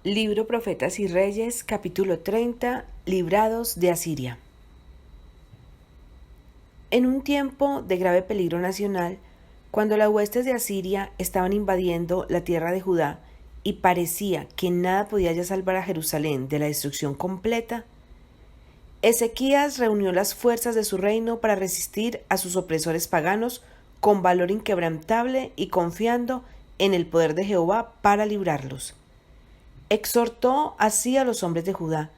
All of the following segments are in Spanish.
Libro Profetas y Reyes, capítulo 30, Librados de Asiria. En un tiempo de grave peligro nacional, cuando las huestes de Asiria estaban invadiendo la tierra de Judá y parecía que nada podía ya salvar a Jerusalén de la destrucción completa, Ezequías reunió las fuerzas de su reino para resistir a sus opresores paganos con valor inquebrantable y confiando en el poder de Jehová para librarlos. Exhortó así a los hombres de Judá: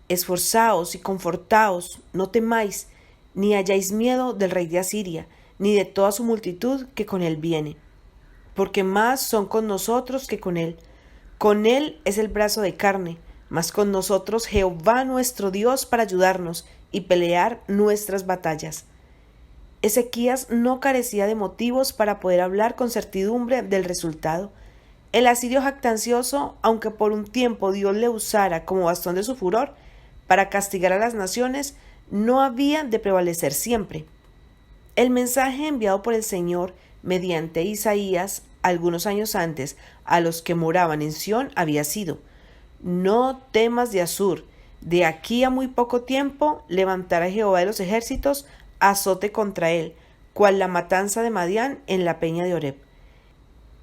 esforzaos y confortaos, no temáis, ni hayáis miedo del rey de Asiria, ni de toda su multitud que con él viene, porque más son con nosotros que con él. Con él es el brazo de carne, mas con nosotros Jehová nuestro Dios para ayudarnos y pelear nuestras batallas. Ezequías no carecía de motivos para poder hablar con certidumbre del resultado. El asirio jactancioso, aunque por un tiempo Dios le usara como bastón de su furor para castigar a las naciones, no había de prevalecer siempre. El mensaje enviado por el Señor mediante Isaías algunos años antes a los que moraban en Sión había sido: no temas de Asur, de aquí a muy poco tiempo levantará Jehová de los ejércitos azote contra él, cual la matanza de Madián en la peña de Oreb.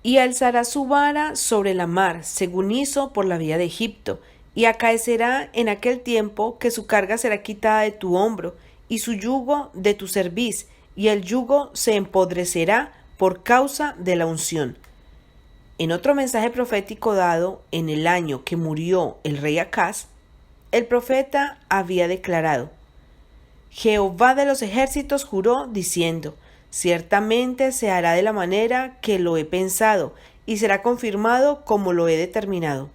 Y alzará su vara sobre la mar, según hizo por la vía de Egipto, y acaecerá en aquel tiempo que su carga será quitada de tu hombro, y su yugo de tu cerviz, y el yugo se empodrecerá por causa de la unción. En otro mensaje profético dado en el año que murió el rey Acaz, el profeta había declarado: Jehová de los ejércitos juró diciendo: ciertamente se hará de la manera que lo he pensado, y será confirmado como lo he determinado,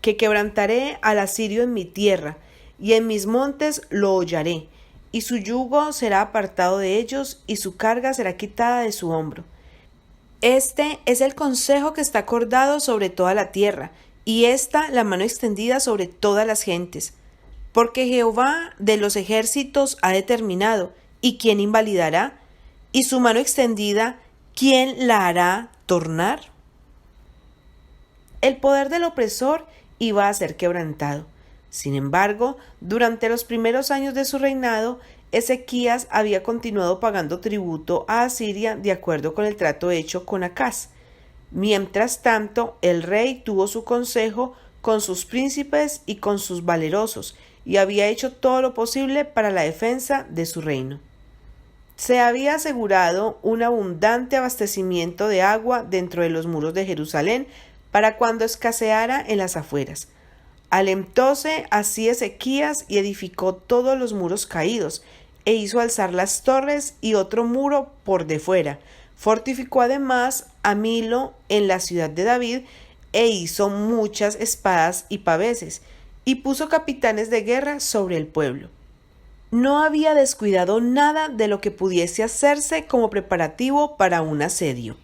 que quebrantaré al asirio en mi tierra, y en mis montes lo hollaré, y su yugo será apartado de ellos, y su carga será quitada de su hombro. Este es el consejo que está acordado sobre toda la tierra, y esta la mano extendida sobre todas las gentes. Porque Jehová de los ejércitos ha determinado, ¿y quién invalidará? Y su mano extendida, ¿quién la hará tornar? El poder del opresor iba a ser quebrantado. Sin embargo, durante los primeros años de su reinado, Ezequías había continuado pagando tributo a Asiria de acuerdo con el trato hecho con Acaz. Mientras tanto, el rey tuvo su consejo con sus príncipes y con sus valerosos, y había hecho todo lo posible para la defensa de su reino. Se había asegurado un abundante abastecimiento de agua dentro de los muros de Jerusalén para cuando escaseara en las afueras. Alentóse así Ezequías y edificó todos los muros caídos, e hizo alzar las torres y otro muro por de fuera. Fortificó además a Milo en la ciudad de David, e hizo muchas espadas y paveses, y puso capitanes de guerra sobre el pueblo. No había descuidado nada de lo que pudiese hacerse como preparativo para un asedio.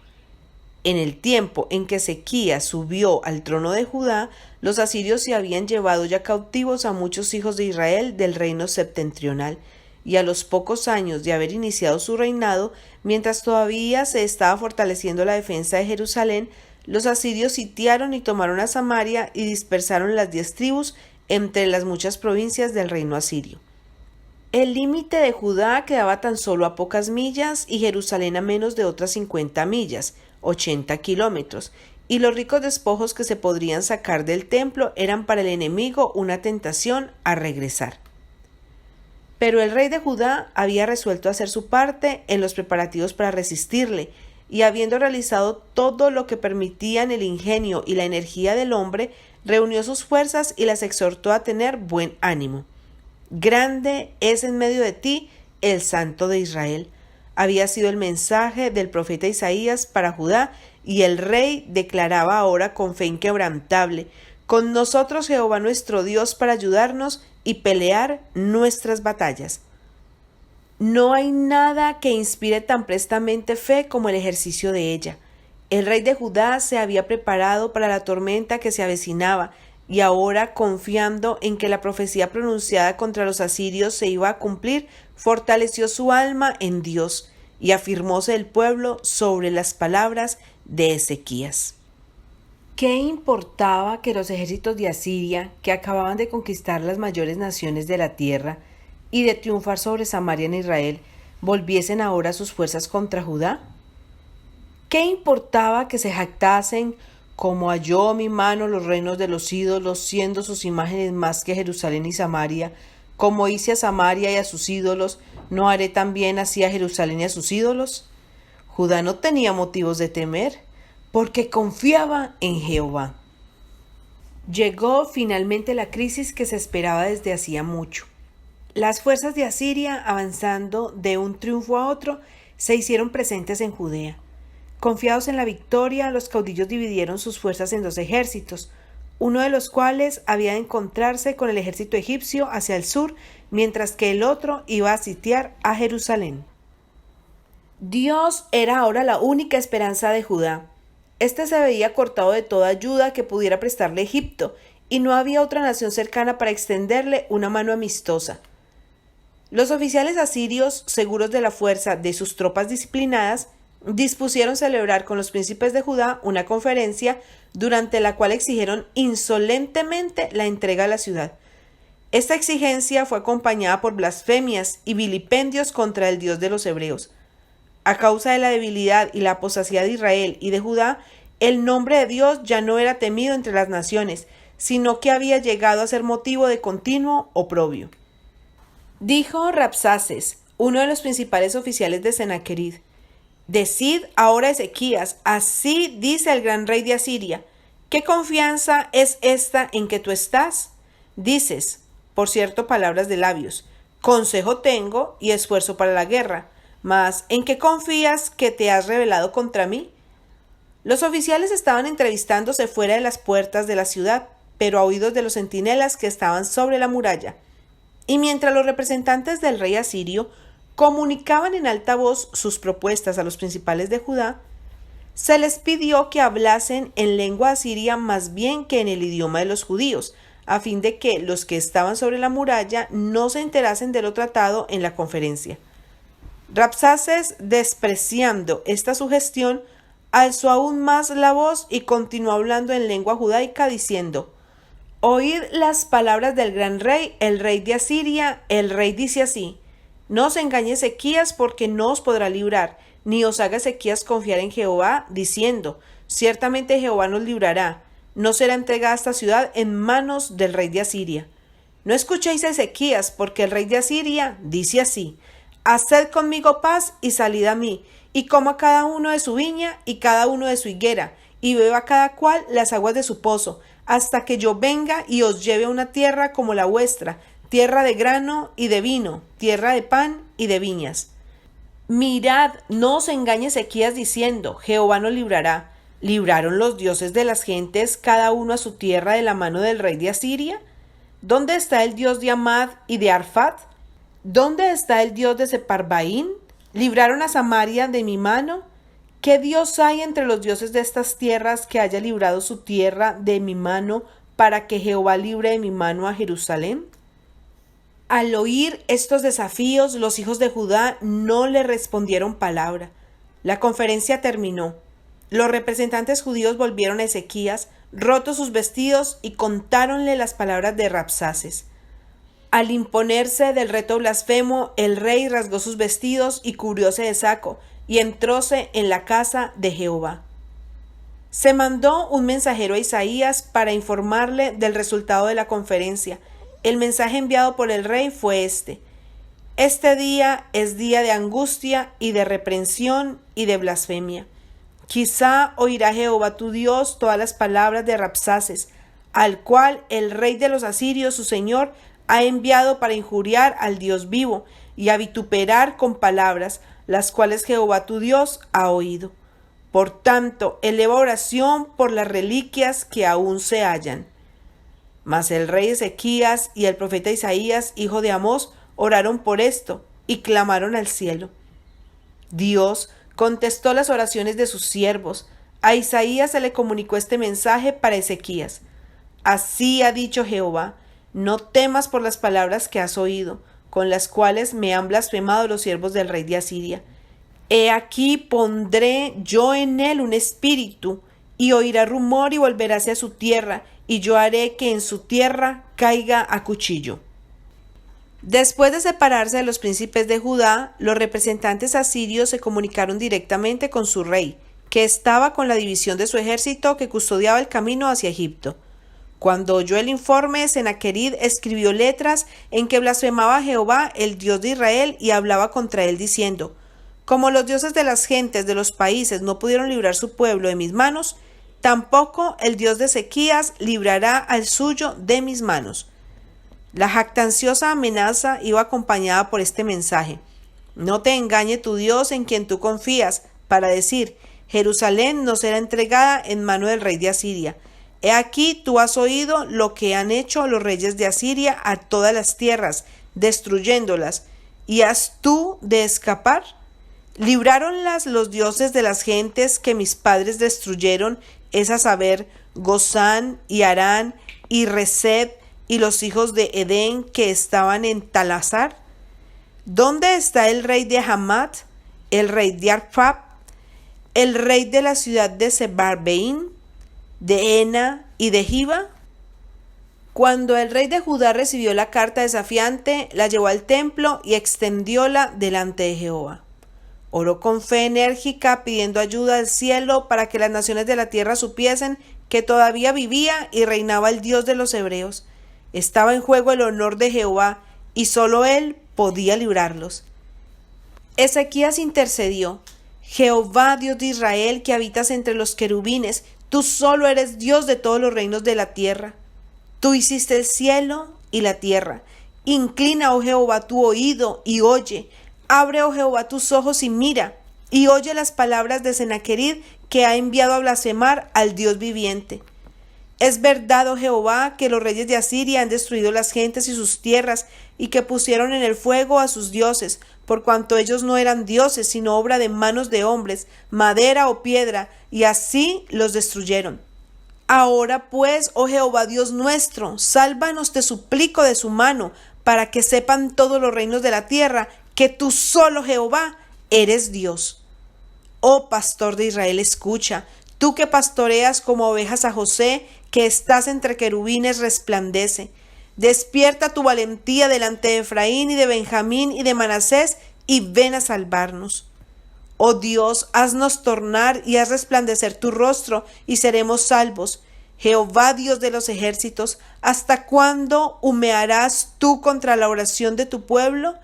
En el tiempo en que Ezequías subió al trono de Judá, los asirios se habían llevado ya cautivos a muchos hijos de Israel del reino septentrional, y a los pocos años de haber iniciado su reinado, mientras todavía se estaba fortaleciendo la defensa de Jerusalén, los asirios sitiaron y tomaron a Samaria y dispersaron las 10 tribus entre las muchas provincias del reino asirio. El límite de Judá quedaba tan solo a pocas millas y Jerusalén a menos de otras 50 millas, 80 kilómetros, y los ricos despojos que se podrían sacar del templo eran para el enemigo una tentación a regresar. Pero el rey de Judá había resuelto hacer su parte en los preparativos para resistirle, y habiendo realizado todo lo que permitían el ingenio y la energía del hombre, reunió sus fuerzas y las exhortó a tener buen ánimo. Grande es en medio de ti el Santo de Israel. Había sido el mensaje del profeta Isaías para Judá, y el rey declaraba ahora con fe inquebrantable: con nosotros Jehová nuestro Dios para ayudarnos y pelear nuestras batallas. No hay nada que inspire tan prestamente fe como el ejercicio de ella. El rey de Judá se había preparado para la tormenta que se avecinaba, y ahora, confiando en que la profecía pronunciada contra los asirios se iba a cumplir, fortaleció su alma en Dios y afirmóse el pueblo sobre las palabras de Ezequías. ¿Qué importaba que los ejércitos de Asiria, que acababan de conquistar las mayores naciones de la tierra y de triunfar sobre Samaria en Israel, volviesen ahora sus fuerzas contra Judá? ¿Qué importaba que se jactasen, como halló mi mano los reinos de los ídolos, siendo sus imágenes más que Jerusalén y Samaria? Como hice a Samaria y a sus ídolos, ¿no haré también así a Jerusalén y a sus ídolos? Judá no tenía motivos de temer, porque confiaba en Jehová. Llegó finalmente la crisis que se esperaba desde hacía mucho. Las fuerzas de Asiria, avanzando de un triunfo a otro, se hicieron presentes en Judea. Confiados en la victoria, los caudillos dividieron sus fuerzas en dos ejércitos, uno de los cuales había de encontrarse con el ejército egipcio hacia el sur, mientras que el otro iba a sitiar a Jerusalén. Dios era ahora la única esperanza de Judá. Este se veía cortado de toda ayuda que pudiera prestarle Egipto, y no había otra nación cercana para extenderle una mano amistosa. Los oficiales asirios, seguros de la fuerza de sus tropas disciplinadas, dispusieron celebrar con los príncipes de Judá una conferencia durante la cual exigieron insolentemente la entrega de la ciudad. Esta exigencia fue acompañada por blasfemias y vilipendios contra el Dios de los hebreos. A causa de la debilidad y la apostasía de Israel y de Judá, el nombre de Dios ya no era temido entre las naciones, sino que había llegado a ser motivo de continuo oprobio. Dijo Rabsaces, uno de los principales oficiales de Sennacherib: Decid ahora, Ezequías, así dice el gran rey de Asiria: ¿qué confianza es esta en que tú estás? Dices, por cierto, palabras de labios: consejo tengo y esfuerzo para la guerra. Mas, ¿en qué confías que te has rebelado contra mí? Los oficiales estaban entrevistándose fuera de las puertas de la ciudad, pero a oídos de los centinelas que estaban sobre la muralla. Y mientras los representantes del rey asirio comunicaban en alta voz sus propuestas a los principales de Judá, se les pidió que hablasen en lengua asiria más bien que en el idioma de los judíos, a fin de que los que estaban sobre la muralla no se enterasen de lo tratado en la conferencia. Rabsaces, despreciando esta sugestión, alzó aún más la voz y continuó hablando en lengua judaica, diciendo: Oíd las palabras del gran rey, el rey de Asiria. El rey dice así: No os engañe Ezequías, porque no os podrá librar, ni os haga Ezequías confiar en Jehová, diciendo: Ciertamente Jehová nos librará, no será entregada esta ciudad en manos del rey de Asiria. No escuchéis a Ezequías, porque el rey de Asiria dice así: Haced conmigo paz y salid a mí, y coma cada uno de su viña y cada uno de su higuera, y beba cada cual las aguas de su pozo, hasta que yo venga y os lleve a una tierra como la vuestra, tierra de grano y de vino, tierra de pan y de viñas. Mirad, no os engañe Ezequías diciendo: Jehová nos librará. ¿Libraron los dioses de las gentes cada uno a su tierra de la mano del rey de Asiria? ¿Dónde está el dios de Amad y de Arfat? ¿Dónde está el dios de Separbaín? ¿Libraron a Samaria de mi mano? ¿Qué dios hay entre los dioses de estas tierras que haya librado su tierra de mi mano para que Jehová libre de mi mano a Jerusalén? Al oír estos desafíos, los hijos de Judá no le respondieron palabra. La conferencia terminó. Los representantes judíos volvieron a Ezequías, rotos sus vestidos, y contáronle las palabras de Rabsaces. Al imponerse del reto blasfemo, el rey rasgó sus vestidos y cubrióse de saco, y entróse en la casa de Jehová. Se mandó un mensajero a Isaías para informarle del resultado de la conferencia. El mensaje enviado por el rey fue este: Este día es día de angustia y de reprensión y de blasfemia. Quizá oirá Jehová tu Dios todas las palabras de Rabsaces, al cual el rey de los asirios, su señor, ha enviado para injuriar al Dios vivo y a vituperar con palabras, las cuales Jehová tu Dios ha oído. Por tanto, eleva oración por las reliquias que aún se hallan. Mas el rey Ezequías y el profeta Isaías, hijo de Amós, oraron por esto y clamaron al cielo. Dios contestó las oraciones de sus siervos. A Isaías se le comunicó este mensaje para Ezequías: Así ha dicho Jehová: No temas por las palabras que has oído, con las cuales me han blasfemado los siervos del rey de Asiria. He aquí pondré yo en él un espíritu, y oirá rumor y volverá hacia su tierra, y yo haré que en su tierra caiga a cuchillo. Después de separarse de los príncipes de Judá, los representantes asirios se comunicaron directamente con su rey, que estaba con la división de su ejército que custodiaba el camino hacia Egipto. Cuando oyó el informe, Senaquerib escribió letras en que blasfemaba a Jehová, el Dios de Israel, y hablaba contra él diciendo: como los dioses de las gentes de los países no pudieron librar su pueblo de mis manos, tampoco el Dios de Ezequías librará al suyo de mis manos. La jactanciosa amenaza iba acompañada por este mensaje: no te engañe tu Dios en quien tú confías, para decir: Jerusalén no será entregada en mano del rey de Asiria. He aquí tú has oído lo que han hecho los reyes de Asiria a todas las tierras, destruyéndolas. ¿Y has tú de escapar? ¿Libráronlas los dioses de las gentes que mis padres destruyeron, es a saber, Gozán y Harán y Resed y los hijos de Edén que estaban en Talasar? ¿Dónde está el rey de Hamat, el rey de Arpad, el rey de la ciudad de Sebarbeín, de Ena y de Giba? Cuando el rey de Judá recibió la carta desafiante, la llevó al templo y extendióla delante de Jehová. Oró con fe enérgica, pidiendo ayuda al cielo para que las naciones de la tierra supiesen que todavía vivía y reinaba el Dios de los hebreos. Estaba en juego el honor de Jehová, y solo él podía librarlos. Ezequías intercedió: Jehová, Dios de Israel, que habitas entre los querubines, tú solo eres Dios de todos los reinos de la tierra. Tú hiciste el cielo y la tierra. Inclina, oh Jehová, tu oído y oye. Abre, oh Jehová, tus ojos y mira, y oye las palabras de Senaquerib, que ha enviado a blasfemar al Dios viviente. Es verdad, oh Jehová, que los reyes de Asiria han destruido las gentes y sus tierras, y que pusieron en el fuego a sus dioses, por cuanto ellos no eran dioses, sino obra de manos de hombres, madera o piedra, y así los destruyeron. Ahora pues, oh Jehová Dios nuestro, sálvanos, te suplico, de su mano, para que sepan todos los reinos de la tierra que tú solo, Jehová, eres Dios. Oh pastor de Israel, escucha, tú que pastoreas como ovejas a José, que estás entre querubines, resplandece. Despierta tu valentía delante de Efraín y de Benjamín y de Manasés, y ven a salvarnos. Oh Dios, haznos tornar y haz resplandecer tu rostro, y seremos salvos. Jehová, Dios de los ejércitos, ¿hasta cuándo humearás tú contra la oración de tu pueblo?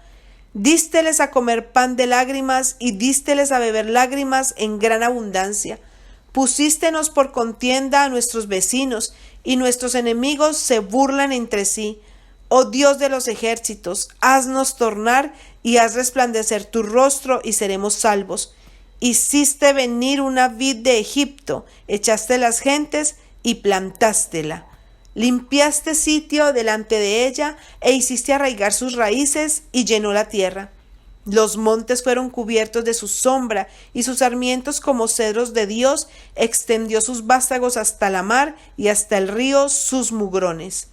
Dísteles a comer pan de lágrimas y dísteles a beber lágrimas en gran abundancia. Pusístenos por contienda a nuestros vecinos, y nuestros enemigos se burlan entre sí. Oh Dios de los ejércitos, haznos tornar y haz resplandecer tu rostro, y seremos salvos. Hiciste venir una vid de Egipto, echaste las gentes y plantástela. Limpiaste sitio delante de ella, e hiciste arraigar sus raíces, y llenó la tierra. Los montes fueron cubiertos de su sombra, y sus sarmientos como cedros de Dios. Extendió sus vástagos hasta la mar, y hasta el río sus mugrones.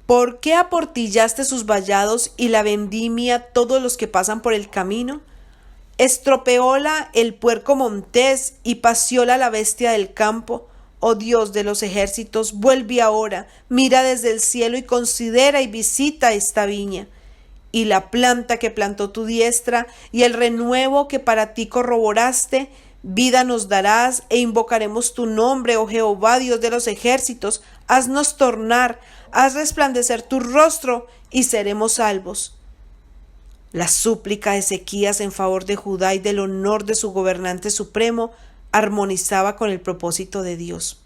¿Por qué aportillaste sus vallados y la vendimia todos los que pasan por el camino? Estropeóla el puerco montés y pacióla la bestia del campo. Oh Dios de los ejércitos, vuelve ahora, mira desde el cielo y considera y visita esta viña. Y la planta que plantó tu diestra y el renuevo que para ti corroboraste, vida nos darás e invocaremos tu nombre, oh Jehová, Dios de los ejércitos. Haznos tornar, haz resplandecer tu rostro y seremos salvos. La súplica de Ezequías en favor de Judá y del honor de su gobernante supremo armonizaba con el propósito de Dios.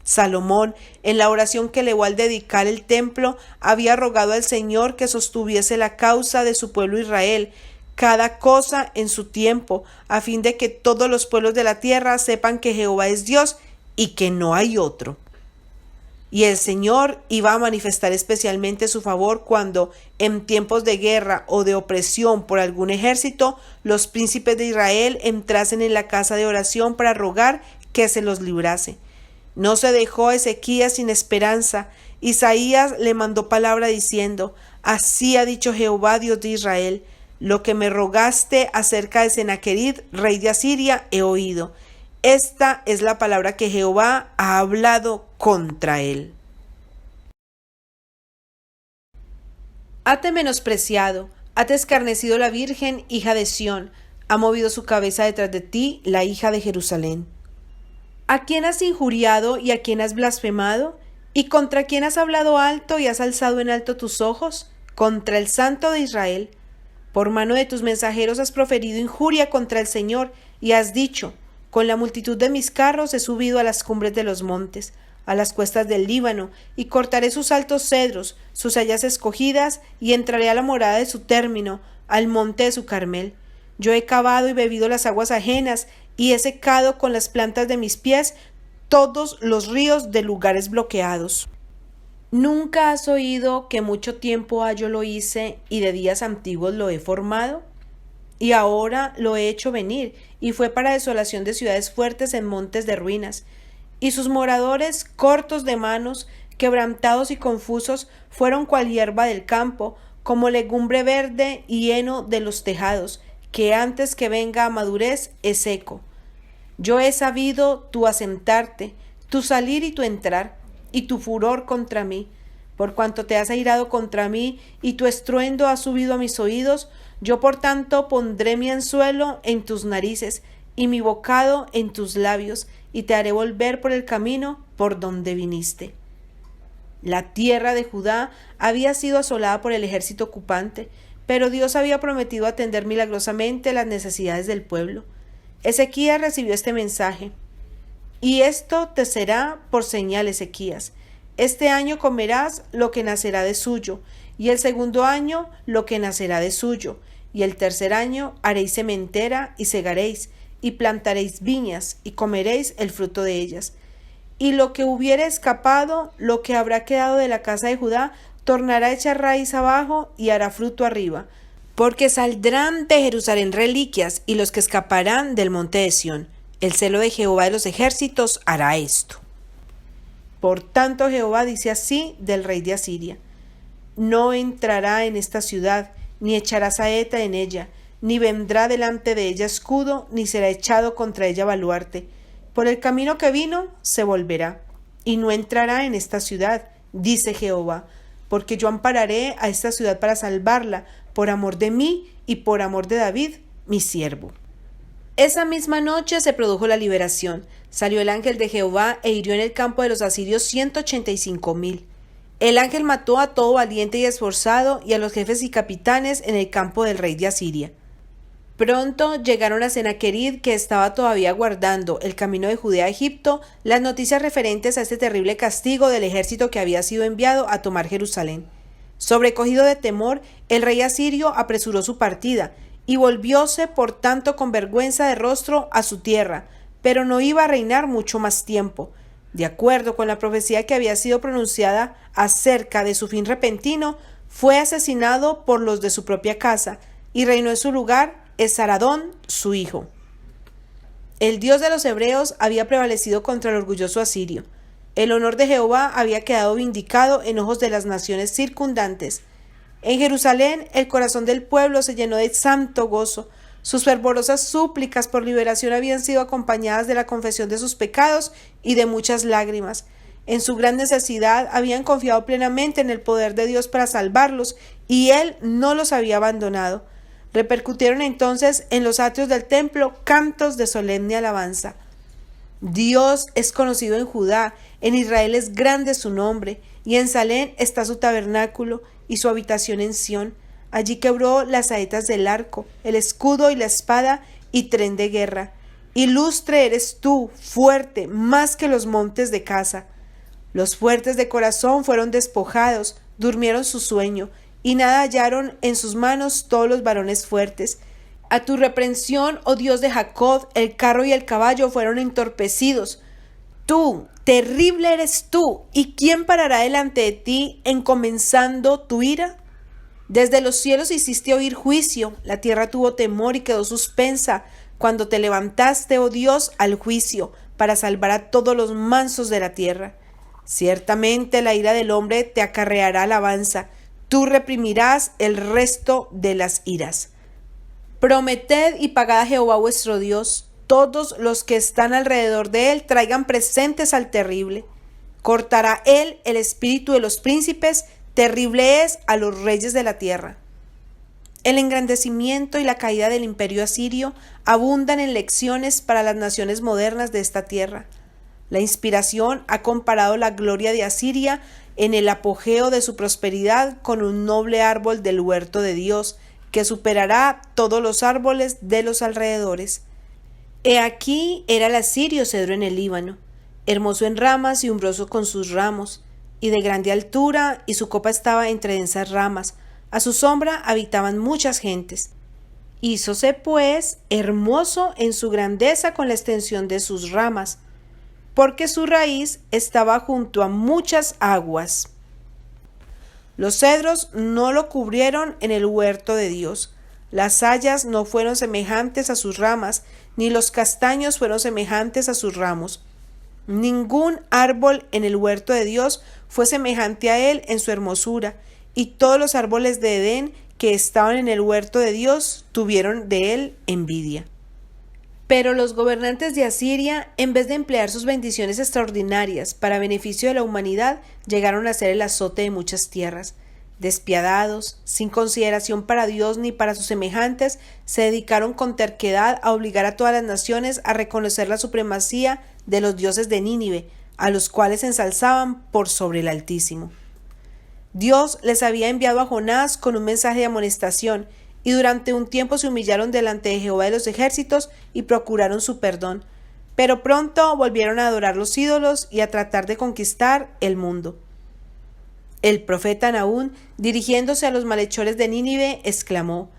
Salomón, en la oración que elevó al dedicar el templo, había rogado al Señor que sostuviese la causa de su pueblo Israel, cada cosa en su tiempo, a fin de que todos los pueblos de la tierra sepan que Jehová es Dios y que no hay otro. Y el Señor iba a manifestar especialmente su favor cuando, en tiempos de guerra o de opresión por algún ejército, los príncipes de Israel entrasen en la casa de oración para rogar que se los librase. No se dejó a Ezequías sin esperanza. Isaías le mandó palabra diciendo: así ha dicho Jehová, Dios de Israel, lo que me rogaste acerca de Senaquerib, rey de Asiria, he oído. Esta es la palabra que Jehová ha hablado contra él. Hate menospreciado, hate escarnecido la Virgen, hija de Sión, ha movido su cabeza detrás de ti, la hija de Jerusalén. ¿A quién has injuriado y a quién has blasfemado? ¿Y contra quién has hablado alto y has alzado en alto tus ojos? Contra el Santo de Israel. Por mano de tus mensajeros has proferido injuria contra el Señor y has dicho: con la multitud de mis carros he subido a las cumbres de los montes, a las cuestas del Líbano, y cortaré sus altos cedros, sus hayas escogidas, y entraré a la morada de su término, al monte de su Carmel. Yo he cavado y bebido las aguas ajenas, y he secado con las plantas de mis pies todos los ríos de lugares bloqueados. ¿Nunca has oído que mucho tiempo ha yo lo hice y de días antiguos lo he formado? Y ahora lo he hecho venir, y fue para desolación de ciudades fuertes en montes de ruinas. Y sus moradores, cortos de manos, quebrantados y confusos, fueron cual hierba del campo, como legumbre verde y heno de los tejados, que antes que venga a madurez es seco. Yo he sabido tu asentarte, tu salir y tu entrar, y tu furor contra mí. Por cuanto te has airado contra mí, y tu estruendo ha subido a mis oídos, yo por tanto pondré mi anzuelo en tus narices, y mi bocado en tus labios, y te haré volver por el camino por donde viniste. La tierra de Judá había sido asolada por el ejército ocupante, pero Dios había prometido atender milagrosamente las necesidades del pueblo. Ezequías recibió este mensaje: y esto te será por señal, Ezequías. Este año comerás lo que nacerá de suyo, y el segundo año lo que nacerá de suyo, y el tercer año haréis sementera y segaréis, y plantaréis viñas, y comeréis el fruto de ellas. Y lo que hubiere escapado, lo que habrá quedado de la casa de Judá, tornará a echar raíz abajo y hará fruto arriba, porque saldrán de Jerusalén reliquias, y los que escaparán del monte de Sión. El celo de Jehová de los ejércitos hará esto. Por tanto, Jehová dice así del rey de Asiria: no entrará en esta ciudad, ni echará saeta en ella, ni vendrá delante de ella escudo, ni será echado contra ella baluarte. Por el camino que vino se volverá, y no entrará en esta ciudad, dice Jehová, porque yo ampararé a esta ciudad para salvarla, por amor de mí y por amor de David, mi siervo. Esa misma noche se produjo la liberación. Salió el ángel de Jehová e hirió en el campo de los asirios 185,000. El ángel mató a todo valiente y esforzado y a los jefes y capitanes en el campo del rey de Asiria. Pronto llegaron a Sennacherib, que estaba todavía guardando el camino de Judea a Egipto, las noticias referentes a este terrible castigo del ejército que había sido enviado a tomar Jerusalén. Sobrecogido de temor, el rey asirio apresuró su partida, y volvióse por tanto con vergüenza de rostro a su tierra, pero no iba a reinar mucho más tiempo. De acuerdo con la profecía que había sido pronunciada acerca de su fin repentino, fue asesinado por los de su propia casa, y reinó en su lugar Esaradón, su hijo. El Dios de los hebreos había prevalecido contra el orgulloso asirio. El honor de Jehová había quedado vindicado en ojos de las naciones circundantes. En Jerusalén el corazón del pueblo se llenó de santo gozo. Sus fervorosas súplicas por liberación habían sido acompañadas de la confesión de sus pecados y de muchas lágrimas. En su gran necesidad habían confiado plenamente en el poder de Dios para salvarlos, y Él no los había abandonado. Repercutieron entonces en los atrios del templo cantos de solemne alabanza. Dios es conocido en Judá, en Israel es grande su nombre, y en Salem está su tabernáculo y su habitación en Sión. Allí quebró las saetas del arco, el escudo y la espada y tren de guerra. Ilustre eres tú, fuerte, más que los montes de Casa. Los fuertes de corazón fueron despojados, durmieron su sueño, y nada hallaron en sus manos todos los varones fuertes. A tu reprensión, oh Dios de Jacob, el carro y el caballo fueron entorpecidos. Tú, terrible eres tú, ¿y quién parará delante de ti encomenzando tu ira? Desde los cielos hiciste oír juicio, la tierra tuvo temor y quedó suspensa, cuando te levantaste, oh Dios, al juicio, para salvar a todos los mansos de la tierra. Ciertamente la ira del hombre te acarreará alabanza, tú reprimirás el resto de las iras. Prometed y pagad a Jehová vuestro Dios, todos los que están alrededor de él traigan presentes al terrible. Cortará él el espíritu de los príncipes, terrible es a los reyes de la tierra. El engrandecimiento y la caída del imperio asirio abundan en lecciones para las naciones modernas de esta tierra. La inspiración ha comparado la gloria de Asiria en el apogeo de su prosperidad con un noble árbol del huerto de Dios, que superará todos los árboles de los alrededores. He aquí era el asirio cedro en el Líbano, hermoso en ramas y umbroso con sus ramos, y de grande altura, y su copa estaba entre densas ramas. A su sombra habitaban muchas gentes. Hízose, pues, hermoso en su grandeza con la extensión de sus ramas, porque su raíz estaba junto a muchas aguas. Los cedros no lo cubrieron en el huerto de Dios. Las hayas no fueron semejantes a sus ramas, ni los castaños fueron semejantes a sus ramos. Ningún árbol en el huerto de Dios fue semejante a él en su hermosura, y todos los árboles de Edén que estaban en el huerto de Dios tuvieron de él envidia. Pero los gobernantes de Asiria, en vez de emplear sus bendiciones extraordinarias para beneficio de la humanidad, llegaron a ser el azote de muchas tierras. Despiadados, sin consideración para Dios ni para sus semejantes, se dedicaron con terquedad a obligar a todas las naciones a reconocer la supremacía de los dioses de Nínive, a los cuales ensalzaban por sobre el Altísimo. Dios les había enviado a Jonás con un mensaje de amonestación, y durante un tiempo se humillaron delante de Jehová de los ejércitos y procuraron su perdón, pero pronto volvieron a adorar los ídolos y a tratar de conquistar el mundo. El profeta Nahum, dirigiéndose a los malhechores de Nínive, exclamó: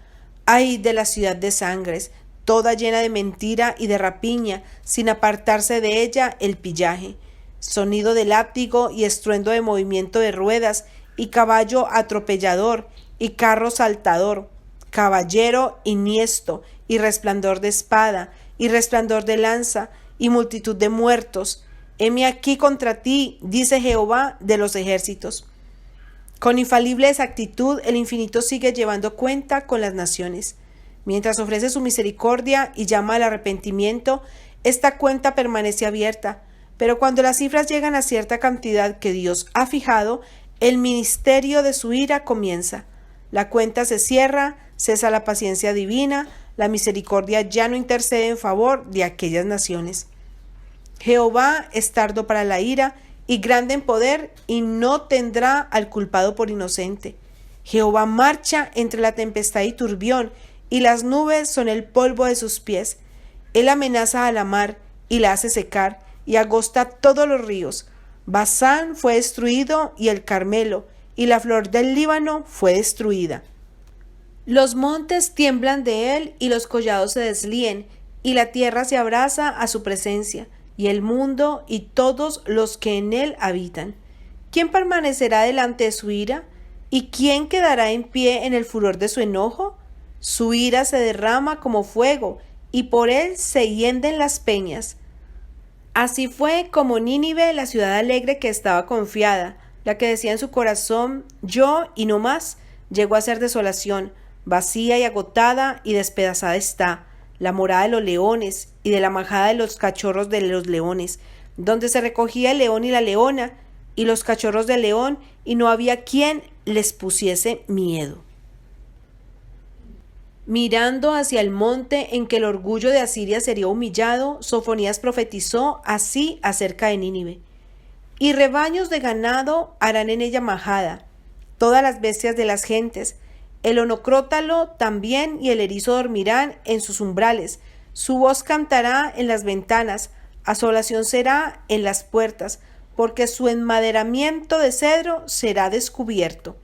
¡Ay de la ciudad de sangres, toda llena de mentira y de rapiña, sin apartarse de ella el pillaje! Sonido de látigo y estruendo de movimiento de ruedas, y caballo atropellador, y carro saltador, caballero enhiesto, y resplandor de espada, y resplandor de lanza, y multitud de muertos. Heme aquí contra ti, dice Jehová de los ejércitos. Con infalible exactitud el infinito sigue llevando cuenta con las naciones. Mientras ofrece su misericordia y llama al arrepentimiento, esta cuenta permanece abierta, pero cuando las cifras llegan a cierta cantidad que Dios ha fijado, el ministerio de su ira comienza. La cuenta se cierra, cesa la paciencia divina, la misericordia ya no intercede en favor de aquellas naciones. Jehová es tardo para la ira y grande en poder, y no tendrá al culpado por inocente. Jehová marcha entre la tempestad y turbión, y las nubes son el polvo de sus pies. Él amenaza a la mar y la hace secar, y agosta todos los ríos. Basán fue destruido y el Carmelo, y la flor del Líbano fue destruida. Los montes tiemblan de él y los collados se deslíen, y la tierra se abraza a su presencia, y el mundo y todos los que en él habitan. ¿Quién permanecerá delante de su ira? ¿Y quién quedará en pie en el furor de su enojo? Su ira se derrama como fuego, y por él se hienden las peñas. Así fue como Nínive, la ciudad alegre que estaba confiada, la que decía en su corazón: yo y no más, llegó a ser desolación, vacía y agotada y despedazada está, la morada de los leones y de la majada de los cachorros de los leones, donde se recogía el león y la leona, y los cachorros del león, y no había quien les pusiese miedo. Mirando hacia el monte en que el orgullo de Asiria sería humillado, Sofonías profetizó así acerca de Nínive: y rebaños de ganado harán en ella majada, todas las bestias de las gentes, el onocrótalo también y el erizo dormirán en sus umbrales, su voz cantará en las ventanas, asolación será en las puertas, porque su enmaderamiento de cedro será descubierto.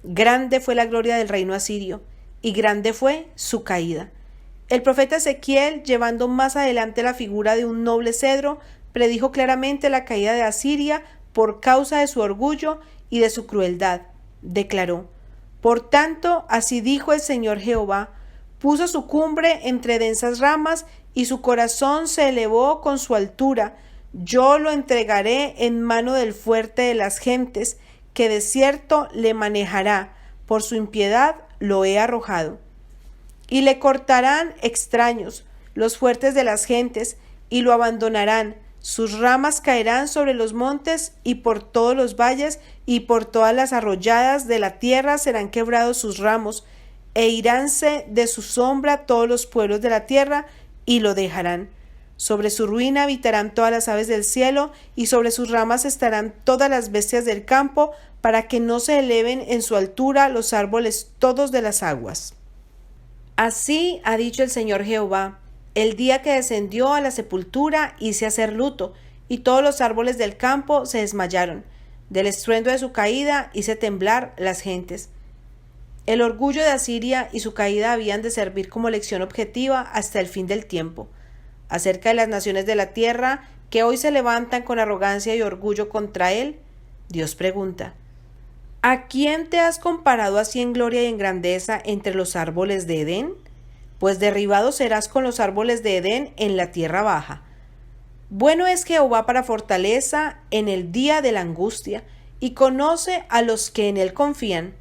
Grande fue la gloria del reino asirio, y grande fue su caída. El profeta Ezequiel, llevando más adelante la figura de un noble cedro, predijo claramente la caída de Asiria por causa de su orgullo y de su crueldad. Declaró: por tanto, así dijo el Señor Jehová, puso su cumbre entre densas ramas, y su corazón se elevó con su altura. Yo lo entregaré en mano del fuerte de las gentes, que de cierto le manejará, por su impiedad lo he arrojado. Y le cortarán extraños, los fuertes de las gentes, y lo abandonarán. Sus ramas caerán sobre los montes y por todos los valles y por todas las arroyadas de la tierra serán quebrados sus ramos, e iránse de su sombra todos los pueblos de la tierra y lo dejarán. Sobre su ruina habitarán todas las aves del cielo, y sobre sus ramas estarán todas las bestias del campo, para que no se eleven en su altura los árboles todos de las aguas. Así ha dicho el Señor Jehová: el día que descendió a la sepultura hice hacer luto, y todos los árboles del campo se desmayaron. Del estruendo de su caída hice temblar las gentes. El orgullo de Asiria y su caída habían de servir como lección objetiva hasta el fin del tiempo. Acerca de las naciones de la tierra que hoy se levantan con arrogancia y orgullo contra él, Dios pregunta: ¿a quién te has comparado así en gloria y en grandeza entre los árboles de Edén? Pues derribado serás con los árboles de Edén en la tierra baja. Bueno es Jehová para fortaleza en el día de la angustia, y conoce a los que en él confían.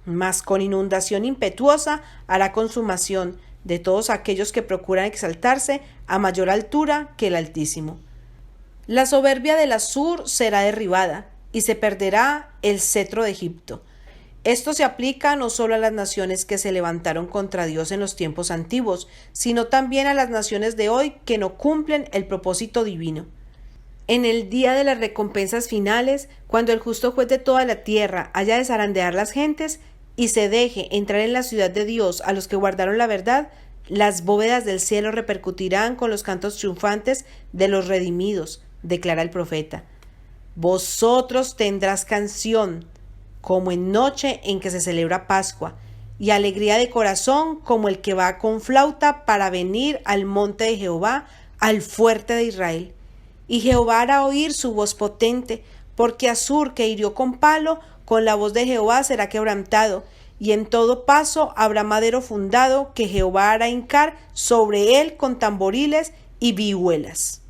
Mas con inundación impetuosa hará consumación de todos aquellos que procuran exaltarse a mayor altura que el Altísimo. La soberbia del Asur será derribada, y se perderá el cetro de Egipto. Esto se aplica no solo a las naciones que se levantaron contra Dios en los tiempos antiguos, sino también a las naciones de hoy que no cumplen el propósito divino. En el día de las recompensas finales, cuando el justo juez de toda la tierra haya de zarandear las gentes y se deje entrar en la ciudad de Dios a los que guardaron la verdad, las bóvedas del cielo repercutirán con los cantos triunfantes de los redimidos, declara el profeta. Vosotros tendrás canción, como en noche en que se celebra Pascua, y alegría de corazón como el que va con flauta para venir al monte de Jehová, al fuerte de Israel. Y Jehová hará oír su voz potente, porque Asur, que hirió con palo, con la voz de Jehová será quebrantado, y en todo paso habrá madero fundado, que Jehová hará hincar sobre él con tamboriles y vihuelas.